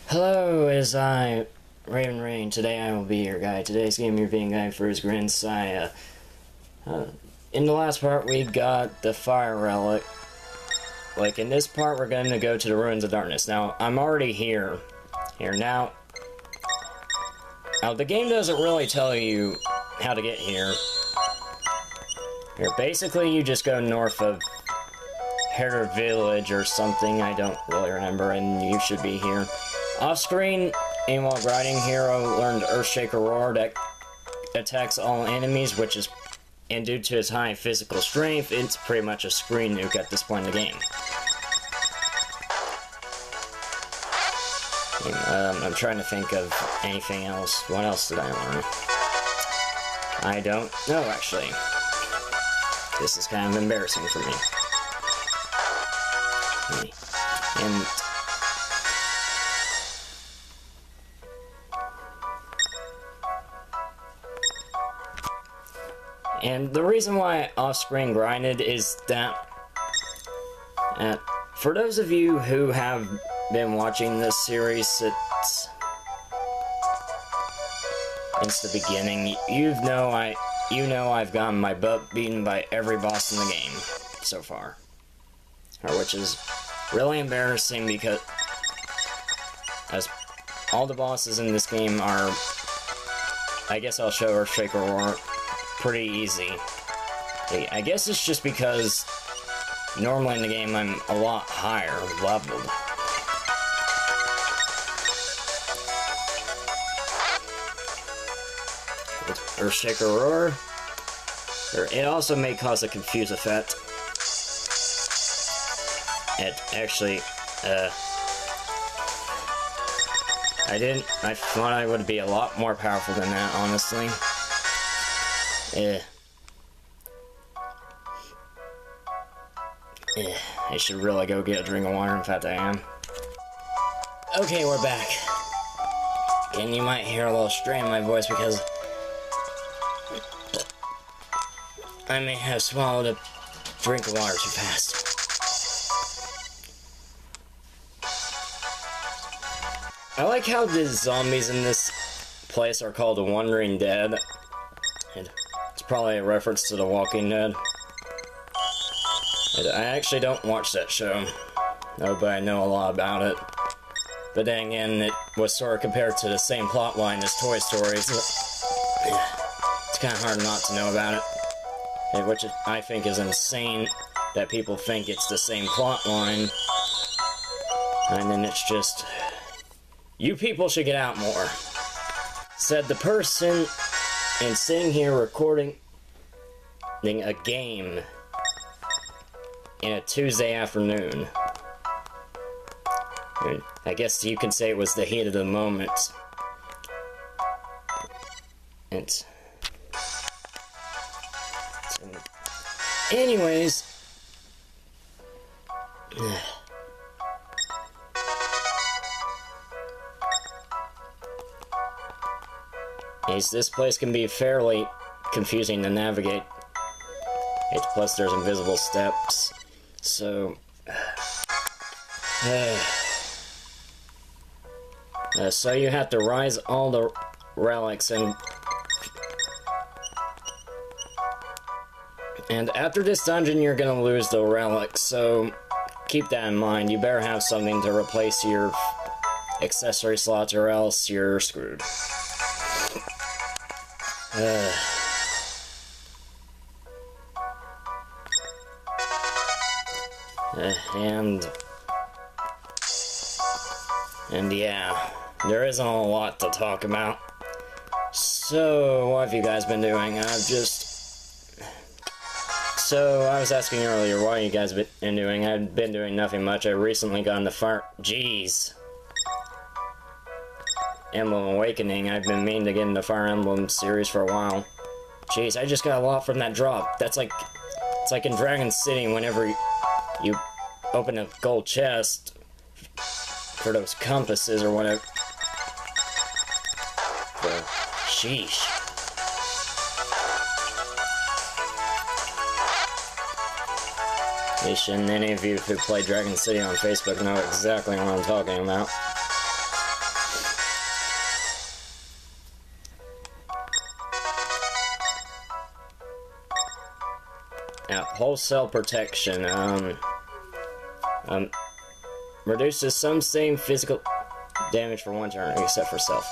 Hello, it is I, Raven Rain. Today I will be your guide. Today's game review guide for his grinsia. In the last part we got the fire relic. Like in this part we're going to go to the ruins of darkness. Now I'm already here. Now the game doesn't really tell you how to get here. Basically you just go north of Herder Village or something, I don't really remember, and you should be here. Off screen, and while riding hero learned Earthshaker Roar that attacks all enemies, and due to his high physical strength, it's pretty much a screen nuke at this point in the game. I'm trying to think of anything else. What else did I learn? I don't know, actually. This is kind of embarrassing for me. And the reason why I off-screen grinded is that, for those of you who have been watching this series since the beginning, you know I've gotten my butt beaten by every boss in the game so far. Which is really embarrassing because as all the bosses in this game are, I guess I'll show Earthshaker Roar, pretty easy. I guess it's just because normally in the game I'm a lot higher leveled. With Earthshaker Roar, it also may cause a confuse effect. It actually, I thought I would be a lot more powerful than that, honestly. I should really go get a drink of water, in fact I am. Okay, we're back. And you might hear a little strain in my voice because I may have swallowed a drink of water too fast. I like how the zombies in this place are called the Wandering Dead. It's probably a reference to The Walking Dead. I actually don't watch that show, but I know a lot about it. But then again, it was sort of compared to the same plotline as Toy Story, so it's kind of hard not to know about it. Which I think is insane that people think it's the same plotline, and then it's just... You people should get out more, said the person, and sitting here recording a game in a Tuesday afternoon. I guess you can say it was the heat of the moment. Anyways, this place can be fairly confusing to navigate. Plus there's invisible steps, so... so you have to rise all the relics, and after this dungeon you're gonna lose the relics, so keep that in mind. You better have something to replace your accessory slots or else you're screwed. And yeah, there isn't a lot to talk about. So, what have you guys been doing? So, I was asking earlier, what you guys been doing? I've been doing nothing much. I recently got into Emblem Awakening. I've been meaning to get into Fire Emblem series for a while. Jeez, I just got a lot from that drop. It's like in Dragon City, whenever you open a gold chest for those compasses or whatever. Sheesh. And any of you who play Dragon City on Facebook know exactly what I'm talking about. wholesale protection. Reduces some same physical damage for one turn, except for self.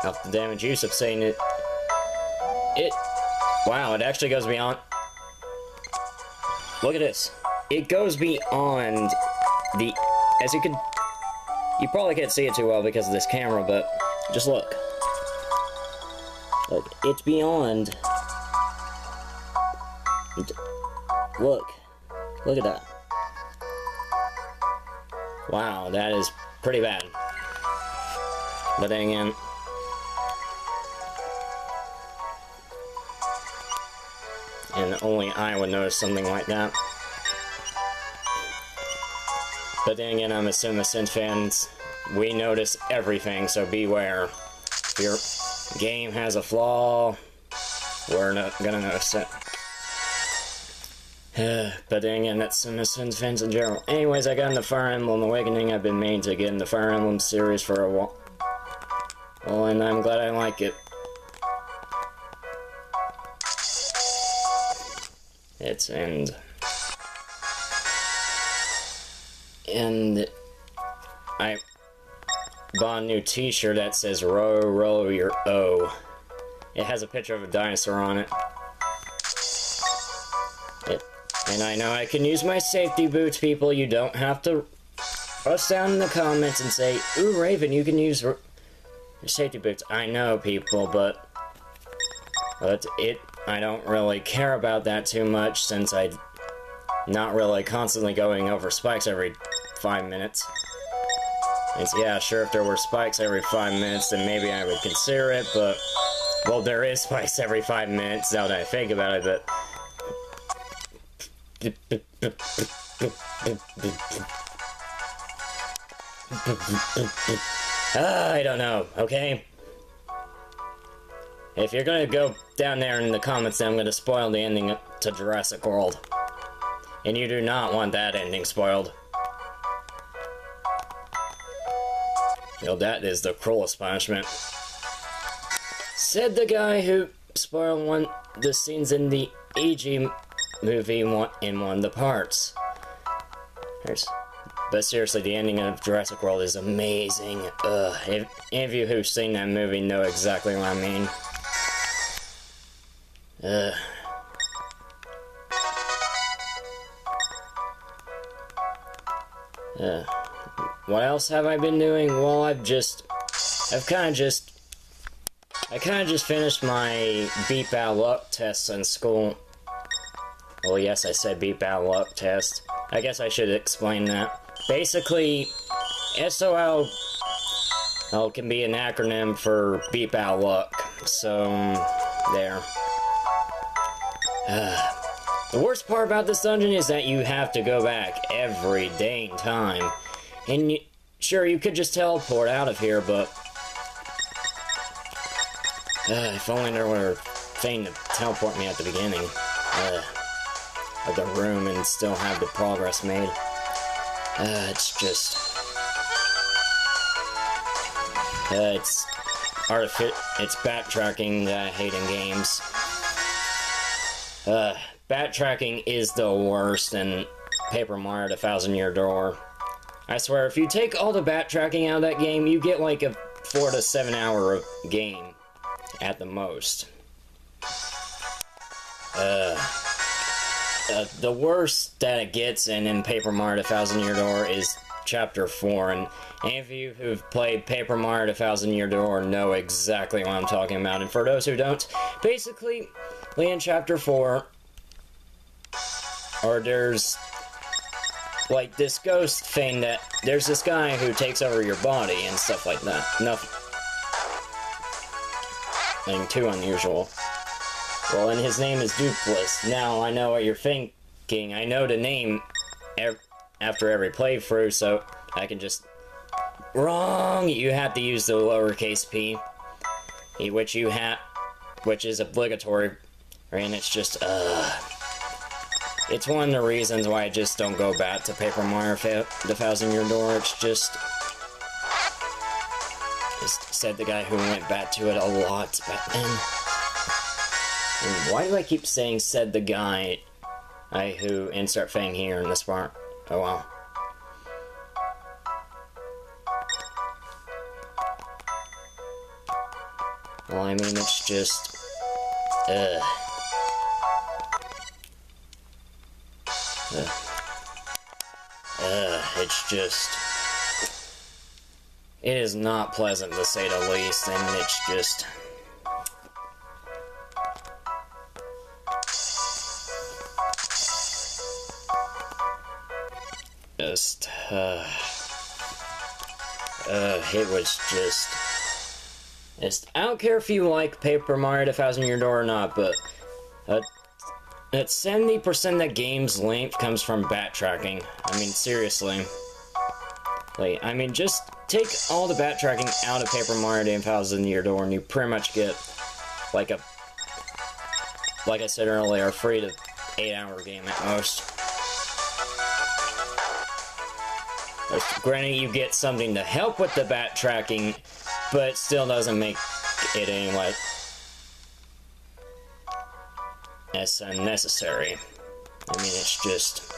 Help the damage use of saying it. Wow, it actually goes beyond. Look at this. It goes beyond the. As you can. You probably can't see it too well because of this camera, but just look. Look, it's beyond. Look. Look at that. Wow, that is pretty bad. But then again. And only I would notice something like that. But then again, I'm assuming since fans, we notice everything, so beware. If your game has a flaw, we're not gonna notice it. But then again, that's Sims fans in general. Anyways, I got into Fire Emblem Awakening. I've been meaning to get in the Fire Emblem series for a while. Well, and I'm glad I like it. Its end. And I bought a new t-shirt that says row, row your O. It has a picture of a dinosaur on it. And I know I can use my safety boots, people. You don't have to rush down in the comments and say, ooh, Raven, you can use your safety boots. I know, people, but I don't really care about that too much since I'm not really constantly going over spikes every 5 minutes. And so, yeah, sure, if there were spikes every 5 minutes, then maybe I would consider it, but, well, there is spikes every 5 minutes now that I think about it, but... I don't know, okay? If you're gonna go down there in the comments, then I'm gonna spoil the ending to Jurassic World. And you do not want that ending spoiled. You know, that is the cruelest punishment. Said the guy who spoiled the scenes in the AG movie in one of the parts. But seriously, the ending of Jurassic World is amazing. If any of you who've seen that movie know exactly what I mean. What else have I been doing? Well, I kind of just finished my Beat Bad Luck tests in school. Well, yes, I said Beat Bad Luck test. I guess I should explain that. Basically, SOL can be an acronym for Beat Bad Luck. So, there. The worst part about this dungeon is that you have to go back every dang time. And sure, you could just teleport out of here, but... if only there were a thing to teleport me at the beginning of the room and still have the progress made. It's just... it's backtracking that I hate in games. Backtracking is the worst in Paper Mario: The Thousand-Year Door. I swear, if you take all the backtracking out of that game, you get like a 4 to 7 hour game at the most. The worst that it gets in Paper Mario: The Thousand-Year Door is Chapter 4, and any of you who've played Paper Mario: The Thousand-Year Door know exactly what I'm talking about, and for those who don't, basically, in Chapter 4, or there's like this ghost thing that there's this guy who takes over your body and stuff like that. Nothing too unusual. Well, and his name is Dupless. Now, I know what you're thinking. I know the name after every playthrough, so I can just... Wrong! You have to use the lowercase p. Which is obligatory. And it's just, it's one of the reasons why I just don't go back to Paper Mario: The Thousand-Year Door. It's just said the guy who went back to it a lot back then. And why do I keep saying said the guy who insert thing here in this part? Oh well. Well, I mean, it's just... it's just... It is not pleasant, to say the least, and it's just... it was just... I don't care if you like Paper Mario: The Thousand Year Door or not, but... that 70% of the game's length comes from backtracking. I mean, seriously. Like, I mean, just take all the backtracking out of Paper Mario: The Thousand Year Door, and you pretty much get, like I said earlier, a 3 to 8 hour game at most. Granted, you get something to help with the backtracking, but it still doesn't make it any, like, as unnecessary. I mean, it's just...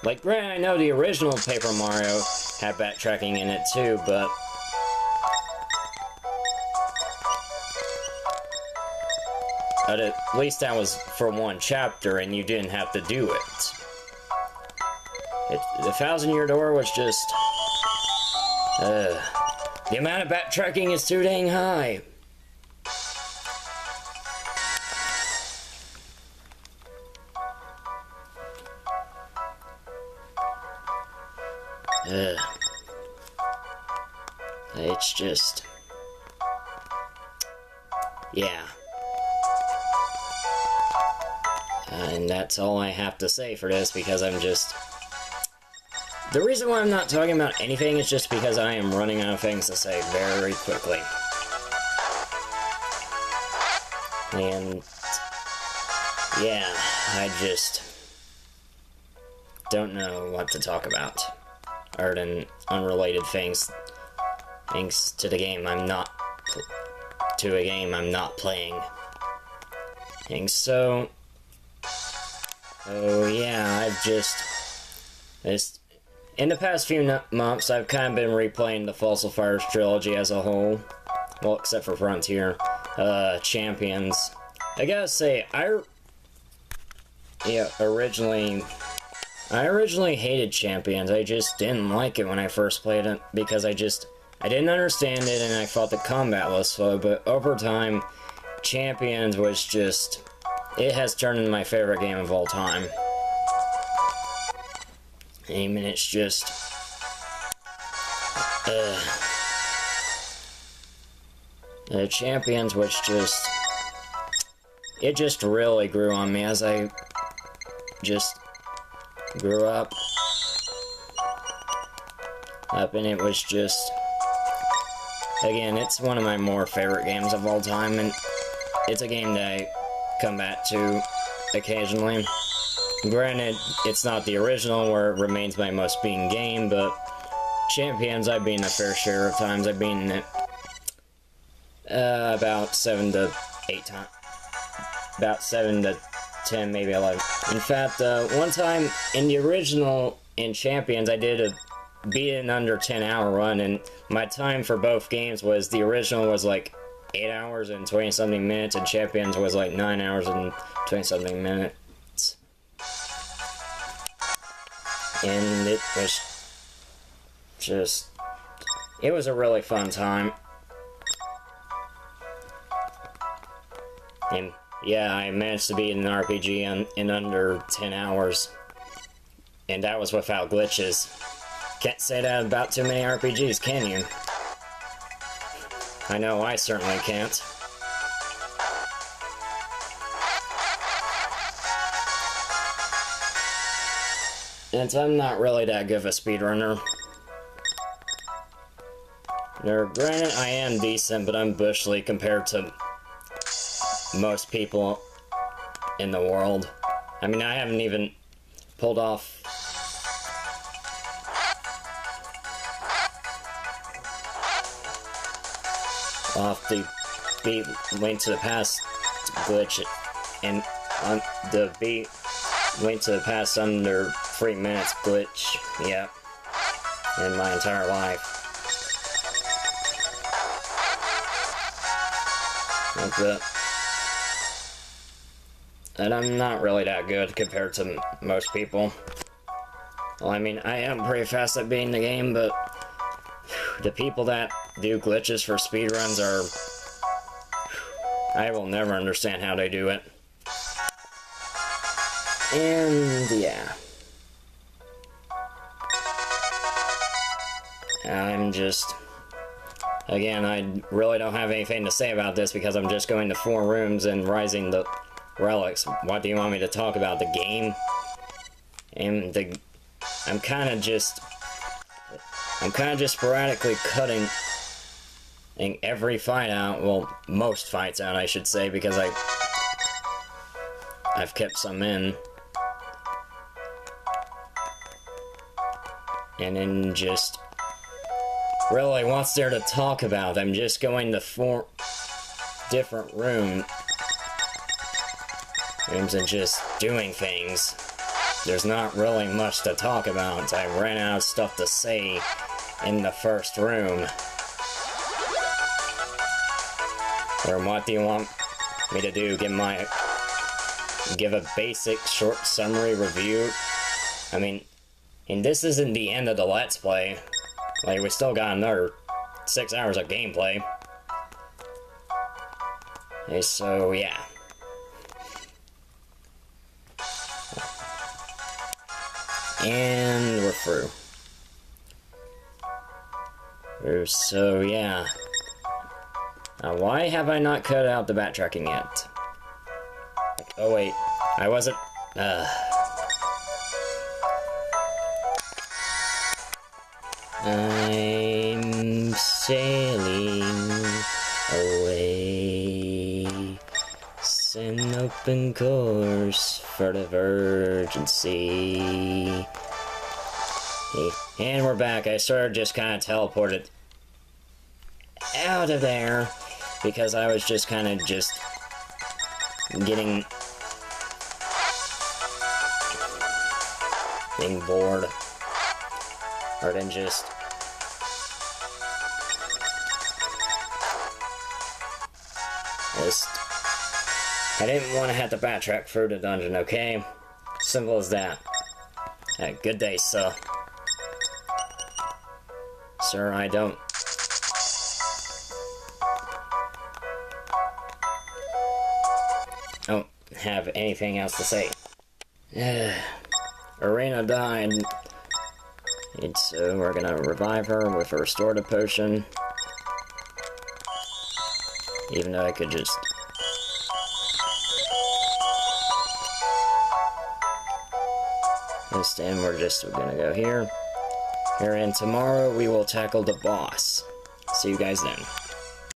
Like, granted, I know the original Paper Mario had backtracking in it too, but... But at least that was for one chapter, and you didn't have to do it. The Thousand Year Door was just... the amount of backtracking is too dang high. It's just... Yeah. And that's all I have to say for this, because I'm just... The reason why I'm not talking about anything is just because I am running out of things to say very quickly. And... yeah, I just... don't know what to talk about. Other than unrelated things. Thanks to the game I'm not... to a game I'm not playing. And so... oh yeah, I've just... in the past few months, I've kind of been replaying the Fossil Fires trilogy as a whole. Well, except for Frontier. Champions. I gotta say, I originally hated Champions. I just didn't like it when I first played it, because I didn't understand it, and I thought the combat was slow, but over time, Champions was just... it has turned into my favorite game of all time. I mean, it's just... the Champions was just... it just really grew on me as I just grew up, and it was just... again, it's one of my more favorite games of all time, and it's a game that I come back to occasionally. Granted, it's not the original where it remains my most beaten game, but Champions I've beaten a fair share of times. I've beaten it about 7 to 8 times. About 7 to 10, maybe 11. In fact, one time in the original, in Champions, I did a beat it in under 10 hour run, and my time for both games was, the original was like 8 hours and 20 something minutes, and Champions was like 9 hours and 20 something minutes. And it was just... it was a really fun time. And yeah, I managed to beat an RPG in under 10 hours. And that was without glitches. Can't say that about too many RPGs, can you? I know I certainly can't. And I'm not really that good of a speedrunner. Now, granted, I am decent, but I'm bush league compared to most people in the world. I mean, I haven't even pulled off... off the beat Link to the Past glitch, and on the beat Link to the Past under 3 minutes glitch, yep, in my entire life. Like that. And I'm not really that good compared to most people. Well, I mean, I am pretty fast at beating the game, but the people that do glitches for speedruns are... I will never understand how they do it. And, yeah. I'm just... Again, I really don't have anything to say about this because I'm just going to 4 rooms and rising the relics. What do you want me to talk about? The game? And I'm kind of just sporadically cutting every fight out. Well, most fights out, I should say, because I've kept some in. And then just... Really, what's there to talk about? I'm just going to 4 different rooms and just doing things. There's not really much to talk about. I ran out of stuff to say in the first room. Or what do you want me to do? Give a basic short summary review? I mean, and this isn't the end of the Let's Play. Like, we still got another 6 hours of gameplay. Okay, so, yeah. And we're through. So, yeah. Now, why have I not cut out the backtracking yet? Oh, wait. I wasn't... I'm sailing away, an open course for the Virgin Sea. Hey, and we're back. I sort of just kind of teleported out of there because I was just kind of just getting bored, or then just I didn't want to have to backtrack through the dungeon, okay? Simple as that. Hey, good day, sir. Sir, I don't have anything else to say. Arena died. And so we're gonna revive her with a restorative potion. Even though I could just... And we're gonna go here. And tomorrow we will tackle the boss. See you guys then.